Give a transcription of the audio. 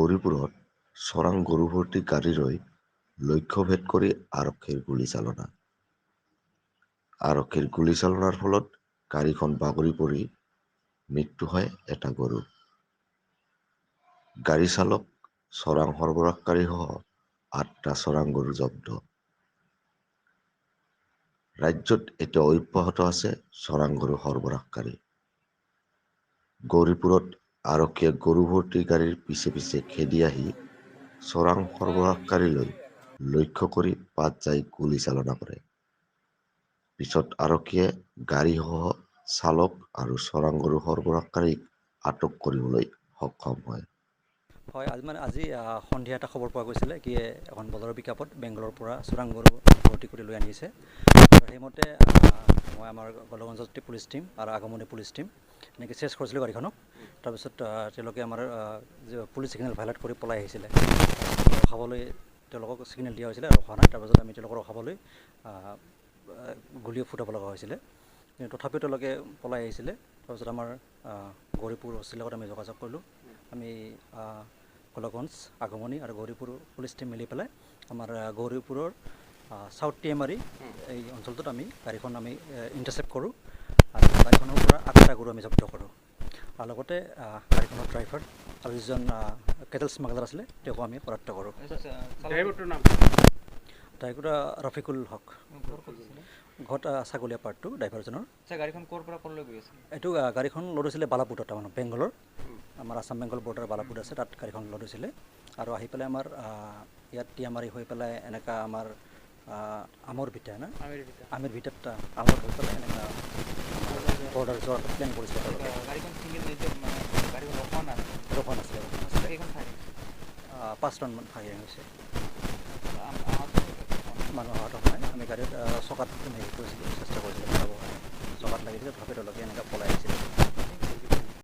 গৌৰীপুৰত চৰাং গৰু ভৰ্তি গাড়ী লৈ লক্ষ্যভেদ কৰি আৰক্ষীৰ গুলীচালনা। আৰক্ষীৰ গুলীচালনাৰ ফলত গাড়ীখন বাগৰি পৰি মৃত্যু হয় এটা গৰু। গাড়ী চালক চৰাং সৰবৰাহকাৰীসহ 8টা চৰাং গৰু জব্দ। ৰাজ্যত এতিয়া অব্যাহত আছে চৰাং গৰু সৰবৰাহকাৰী। গৌৰীপুৰত আৰক্ষীয়ে গৰু ভৰ্তি গাড়ীৰ পিছে পিছে খেদি আহি চৰাং সৰবৰাহকাৰীলৈ লক্ষ্য কৰি পাত যাই গুলীচালনা কৰে। পিছত আৰক্ষীয়ে গাড়ীসহ চালক আৰু চৰাং গৰু সৰবৰাহকাৰীক আটক কৰিবলৈ সক্ষম হয়। হয়, আজি সন্ধিয়া এটা খবৰ পোৱা গৈছিলে কি এখন বজাৰৰ পিকআপত বেংগলৰ পৰা চোৰাং গৰু ভৰ্তি কৰি লৈ আনিছে। সেইমতে মই আমাৰ লকগঞ্জ পুলিচ টিম আৰু আগমন পুলিচ টিম এনেকৈ চেছ কৰিছিলোঁ গাড়ীখনক। তাৰপিছত তেওঁলোকে আমাৰ পুলিচ ছিগনেল ভাইলেট কৰি পলাই আহিছিলে। ৰখাবলৈ তেওঁলোকক ছিগনেল দিয়া হৈছিলে, ৰখা নাই। তাৰপিছত আমি তেওঁলোকক ৰখাবলৈ গুলীও ফুটাব লগা হৈছিলে, কিন্তু তথাপিও তেওঁলোকে পলাই আহিছিলে। তাৰপিছত আমাৰ গৌৰীপুৰ অচিলৰ লগত আমি যোগাযোগ কৰিলোঁ। আমি লকগঞ্জ, আগমনি আৰু গৌৰীপুৰ পুলিচ টিম মিলি পেলাই আমাৰ গৌৰীপুৰৰ চাউথ টিএমআৰি এই অঞ্চলটোত আমি গাড়ীখন ইণ্টাৰচেপ্ট কৰোঁ আৰু গাড়ীখনৰ পৰা 8টা গৰু আমি জব্দ কৰোঁ। আৰু লগতে গাড়ীখনৰ ড্ৰাইভাৰ আৰু যিজন কেটেল স্মাগলাৰ আছিলে তেওঁকো আমি কৰায়ত্ব কৰোঁ। ড্ৰাইভাৰ ৰফিকুল হক, ঘৰত ছাগলীয়া পাৰ্টটো ড্ৰাইভাৰজনৰ। গাড়ীখন ক'ৰ পৰা ক'লৈ গৈ আছিল? এইটো গাড়ীখন লোড হৈছিলে বালাপুটত, মানে বেংগলৰ। আমাৰ আছাম বেংগল বৰ্ডাৰ বালাপুট আছে, তাত গাড়ীখন লোড হৈছিলে আৰু আহি পেলাই আমাৰ ইয়াত টিএমআৰি হৈ পেলাই এনেকুৱা আমাৰ আমৰ ভিটা না আমিৰ ভিতৰত আমৰ হৈ পেলাই এনেকুৱা বৰ্ডাৰ যোৱাৰ প্লেন কৰিছিলে। গাড়ীখন ছিংগল গাড়ীখন ৰখোৱা নাছিলে। 5 টন ফায়াৰিং হৈছে। মানুহ আহত হোৱা নাই। আমি গাড়ীত চকাত হেৰি কৰিছিলোঁ, চেষ্টা কৰিছিলোঁ, চকাত লাগিছিলে, তথাপি তেওঁলোকে এনেকৈ পলাই আহিছিলে।